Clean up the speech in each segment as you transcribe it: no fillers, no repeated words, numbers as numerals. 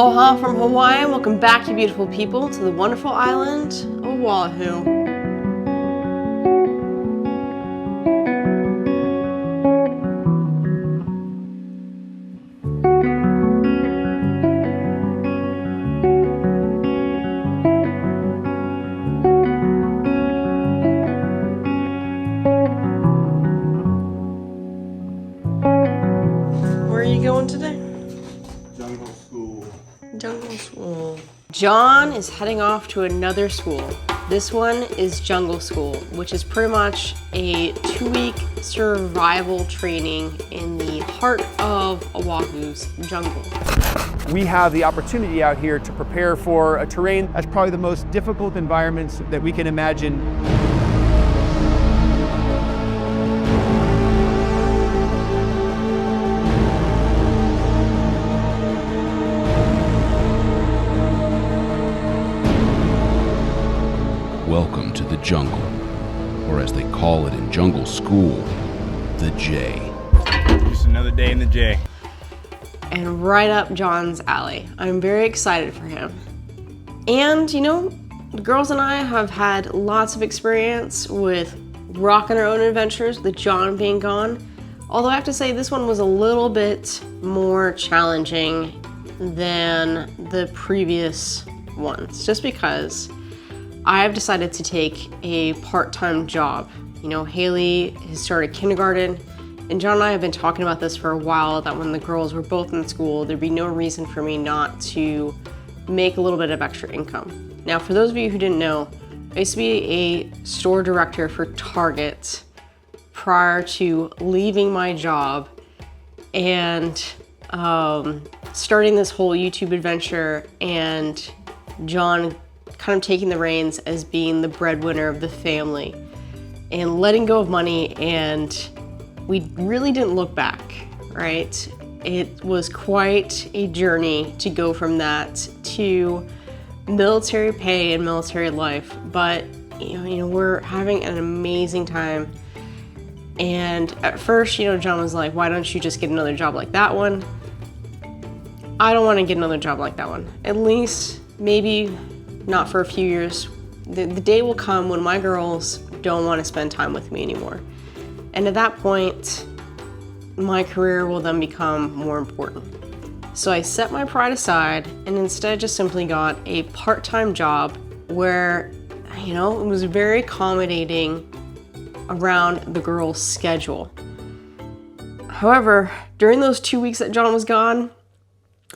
Aloha from Hawaii. Welcome back, you beautiful people, to the wonderful island of Oahu. Where are you going today? Jungle school. John is heading off to another school. This one is jungle school, which is pretty much a 2-week survival training in the heart of Oahu's jungle. We have the opportunity out here to prepare for a terrain that's probably the most difficult environments that we can imagine. Welcome to the jungle, or as they call it in jungle school, the J. Just another day in the J. And right up John's alley. I'm very excited for him. And you know, the girls and I have had lots of experience with rocking our own adventures with John being gone. Although I have to say this one was a little bit more challenging than the previous ones, just because I've decided to take a part-time job. You know, Haley has started kindergarten, and John and I have been talking about this for a while, that when the girls were both in school, there'd be no reason for me not to make a little bit of extra income. Now, for those of you who didn't know, I used to be a store director for Target prior to leaving my job and starting this whole YouTube adventure, and John kind of taking the reins as being the breadwinner of the family and letting go of money, and we really didn't look back, right? It was quite a journey to go from that to military pay and military life, but you know, we're having an amazing time. And at first, you know, John was like, why don't you just get another job like that one? I don't want to get another job like that one. At least, maybe not for a few years. The day will come when my girls don't want to spend time with me anymore. And at that point, my career will then become more important. So I set my pride aside and instead just simply got a part-time job where, you know, it was very accommodating around the girls' schedule. However, during those 2 weeks that John was gone,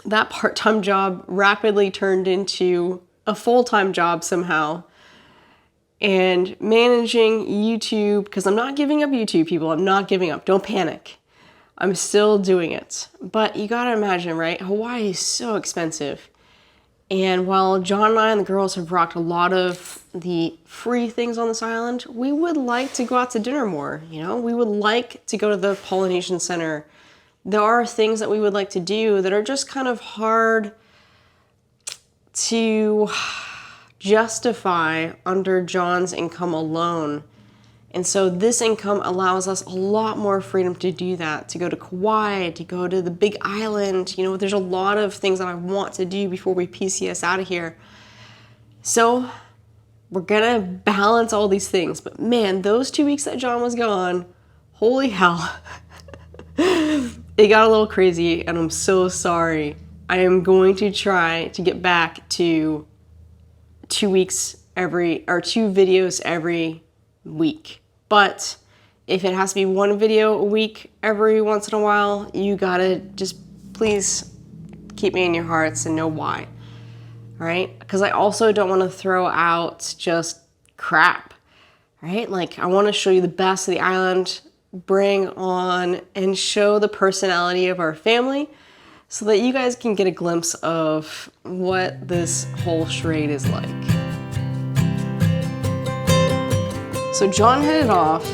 that part-time job rapidly turned into a full-time job somehow. And managing YouTube, because I'm not giving up YouTube, people. I'm not giving up. Don't panic. I'm still doing it. But you gotta imagine, right? Hawaii is so expensive. And while John and I and the girls have rocked a lot of the free things on this island, we would like to go out to dinner more, you know? We would like to go to the Polynesian Center. There are things that we would like to do that are just kind of hard to justify under John's income alone. And so this income allows us a lot more freedom to do that, to go to Kauai, to go to the Big Island. You know, there's a lot of things that I want to do before we PCS out of here. So we're gonna balance all these things. But man, those 2 weeks that John was gone, holy hell. It got a little crazy, and I'm so sorry. I am going to try to get back to 2 videos every week. But if it has to be one video a week every once in a while, you gotta just please keep me in your hearts and know why. All right? Because I also don't want to throw out just crap, right? Like, I want to show you the best of the island, bring on and show the personality of our family, so that you guys can get a glimpse of what this whole charade is like. So John headed off,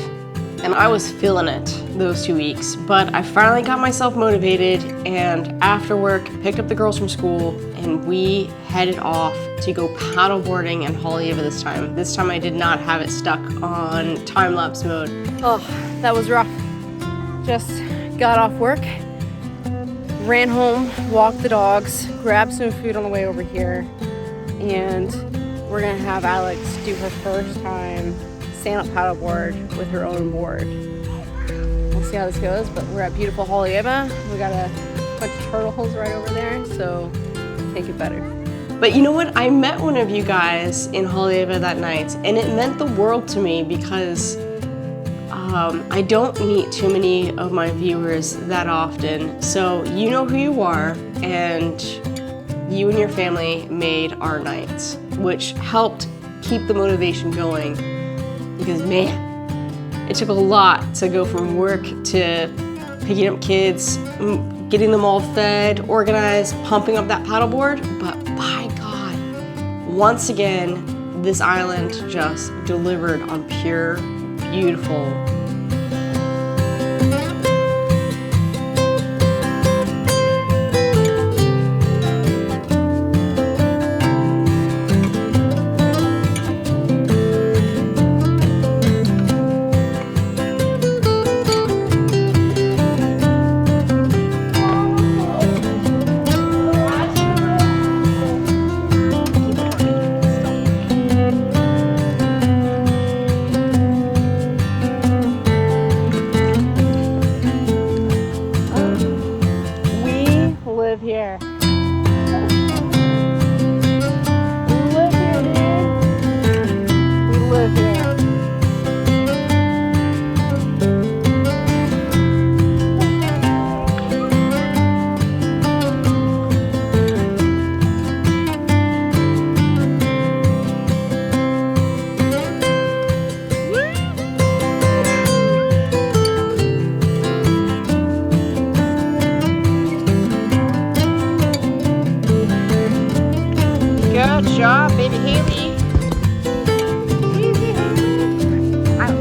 and I was feeling it those 2 weeks, but I finally got myself motivated, and after work, picked up the girls from school, and we headed off to go paddleboarding in Haleiwa this time. This time I did not have it stuck on time-lapse mode. Oh, that was rough. Just got off work. ran home, walked the dogs, grabbed some food on the way over here, and we're gonna have Alex do her first time stand-up paddleboard with her own board. We'll see how this goes, but we're at beautiful Haleiwa. We got a bunch of turtles right over there, so make it better. But you know what? I met one of you guys in Haleiwa that night, and it meant the world to me because I don't meet too many of my viewers that often. So you know who you are, and you and your family made our nights, which helped keep the motivation going. Because man, it took a lot to go from work to picking up kids, getting them all fed, organized, pumping up that paddleboard. But by God, once again, this island just delivered on pure, beautiful. Here. We live here, dude. We live here. Good job, baby Haley. Easy, Haley. Ow.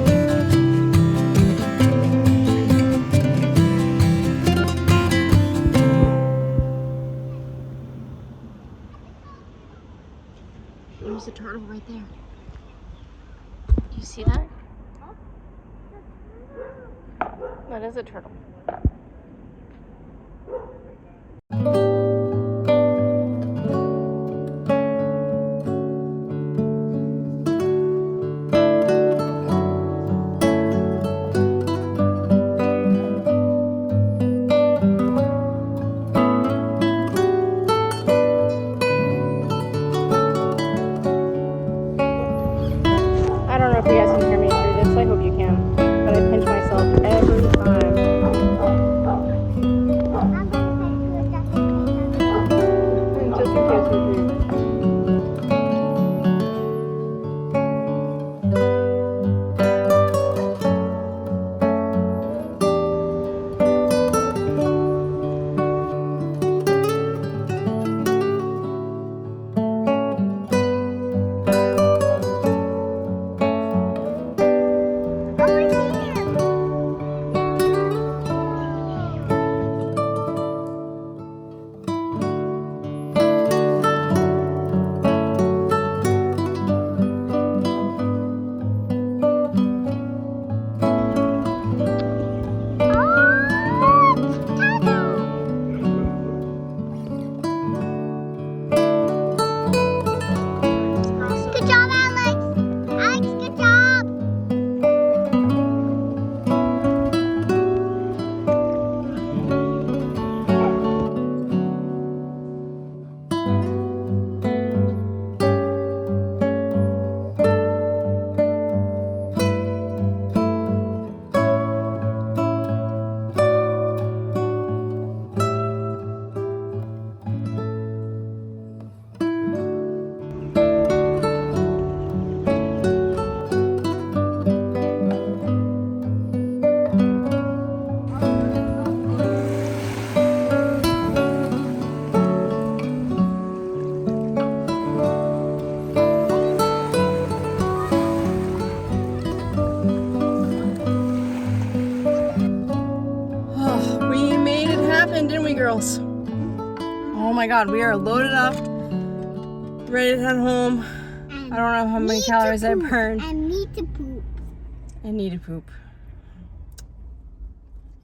There's a turtle right there. Do you see that? That is a turtle. I don't know if you guys can hear me through this. I hope you can. But I pinch myself every time. Just in case we do. Girls. Oh my God, we are loaded up, ready to head home. I don't know how many calories I burned. I need to poop. I need to poop.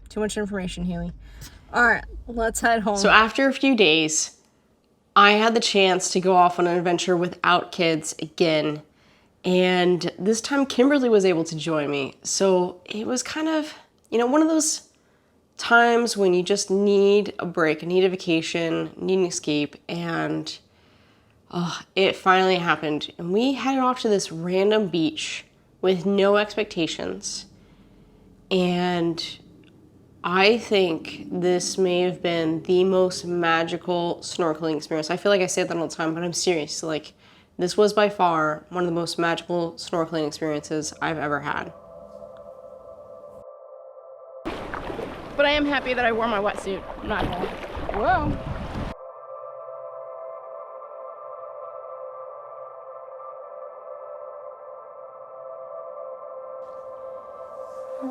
Too much information, Haley. All right, let's head home. So after a few days, I had the chance to go off on an adventure without kids again. And this time Kimberly was able to join me. So it was kind of, one of those times when you just need a break, need a vacation, need an escape. And it finally happened. And we headed off to this random beach with no expectations. And I think this may have been the most magical snorkeling experience. I feel like I say that all the time, but I'm serious. Like, this was by far one of the most magical snorkeling experiences I've ever had. But I am happy that I wore my wetsuit. I'm not gonna. Whoa.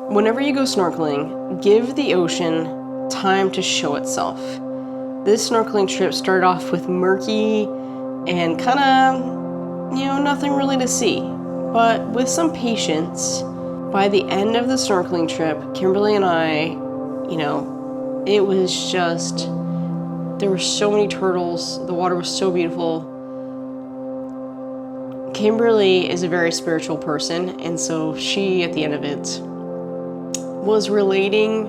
Whenever you go snorkeling, give the ocean time to show itself. This snorkeling trip started off with murky and kind of, nothing really to see. But with some patience, by the end of the snorkeling trip, Kimberly and I, it was just, there were so many turtles, the water was so beautiful. Kimberly is a very spiritual person, and so she, at the end of it, was relating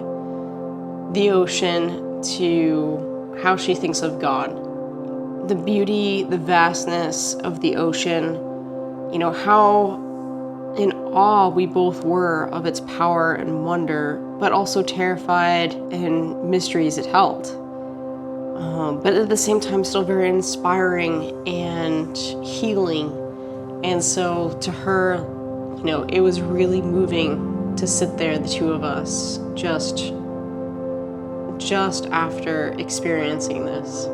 the ocean to how she thinks of God. The beauty, the vastness of the ocean, how in awe we both were of its power and wonder, but also terrified and mysteries it held. But at the same time, still very inspiring and healing. And so to her, it was really moving to sit there, the two of us, just after experiencing this.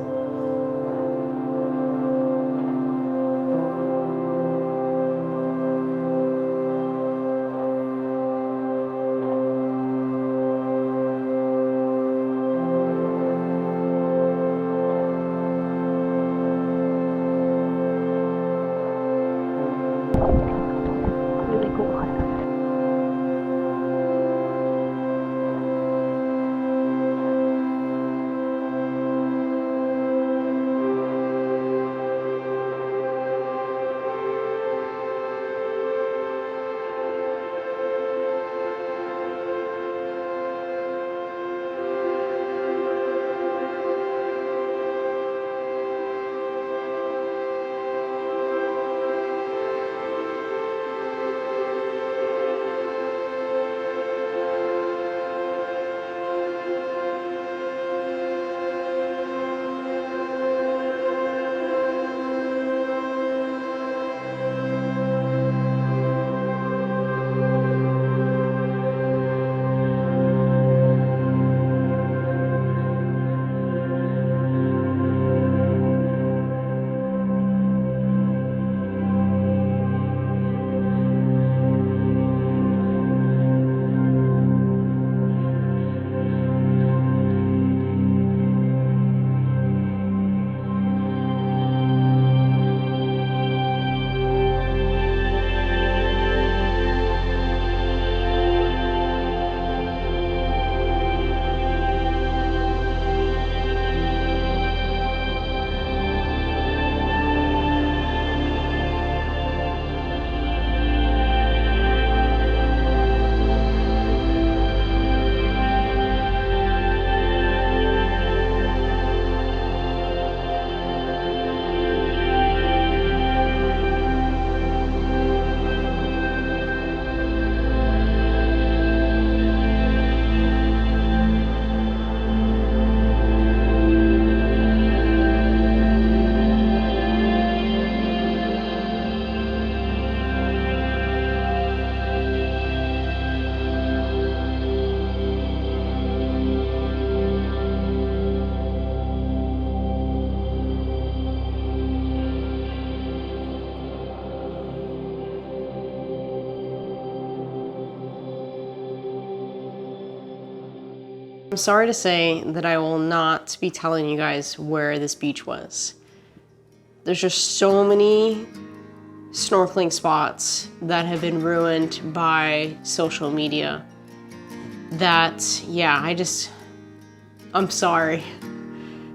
I'm sorry to say that I will not be telling you guys where this beach was. There's just so many snorkeling spots that have been ruined by social media that, yeah, I'm sorry.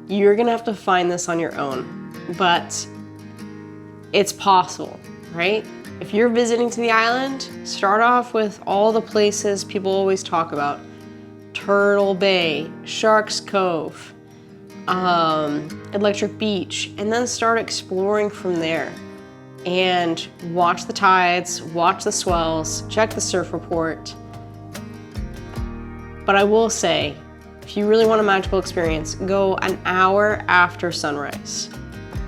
You're gonna have to find this on your own, but it's possible, right? If you're visiting to the island, start off with all the places people always talk about. Turtle Bay, Sharks Cove, Electric Beach, and then start exploring from there. And watch the tides, watch the swells, check the surf report. But I will say, if you really want a magical experience, go an hour after sunrise.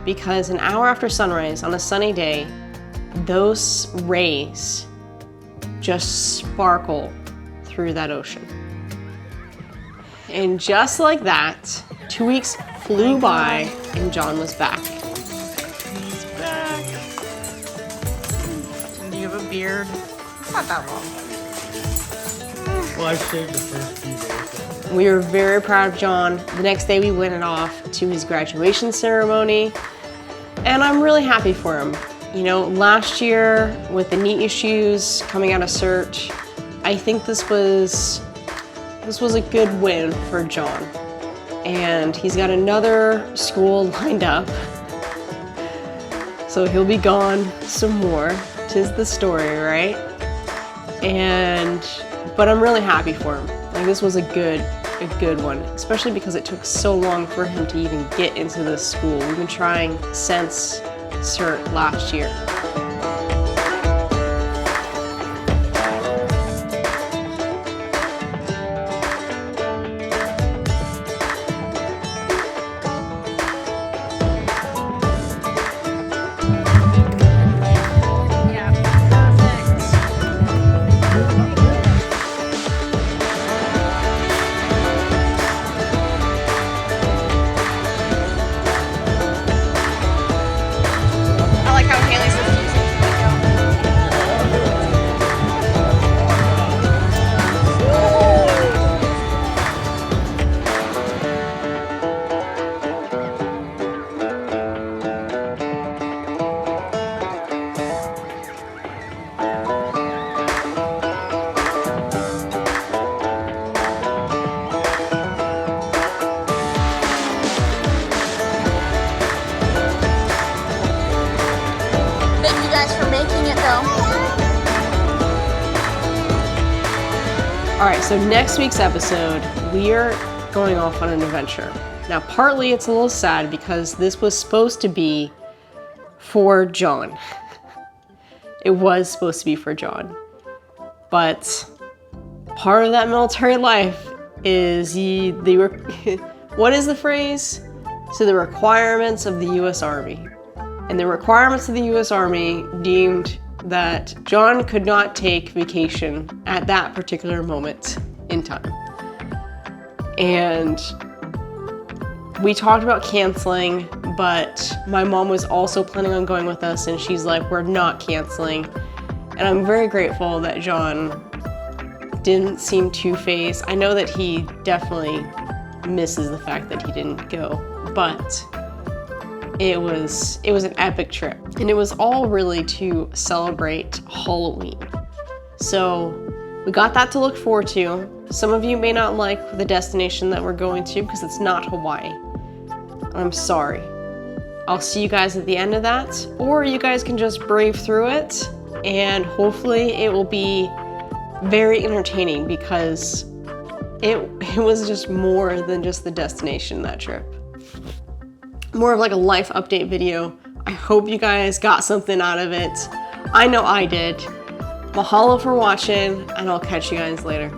Because an hour after sunrise on a sunny day, those rays just sparkle through that ocean. And just like that, 2 weeks flew by and John was back. He's back. And do you have a beard? It's not that long. Well, I shaved the first few days. We were very proud of John. The next day we went off to his graduation ceremony, and I'm really happy for him. You know, last year with the knee issues coming out of cert, I think this was a good win for John. And he's got another school lined up, so he'll be gone some more. 'Tis the story, right? But I'm really happy for him. Like, this was a good one, especially because it took so long for him to even get into this school. We've been trying since cert last year. All right, so next week's episode, we are going off on an adventure. Now, partly it's a little sad because this was supposed to be for John. It was supposed to be for John. But part of that military life is what is the phrase? So the requirements of the U.S. Army. And the requirements of the U.S. Army deemed that John could not take vacation at that particular moment in time. And we talked about canceling, but my mom was also planning on going with us, and she's like, we're not canceling. And I'm very grateful that John didn't seem two-faced. I know that he definitely misses the fact that he didn't go, but it was an epic trip, and it was all really to celebrate Halloween. So we got that to look forward to. Some of you may not like the destination that we're going to because it's not Hawaii. I'm sorry. I'll see you guys at the end of that, or you guys can just brave through it, and hopefully it will be very entertaining because it was just more than just the destination, that trip. More of like a life update video. I hope you guys got something out of it. I know I did. Mahalo for watching, and I'll catch you guys later.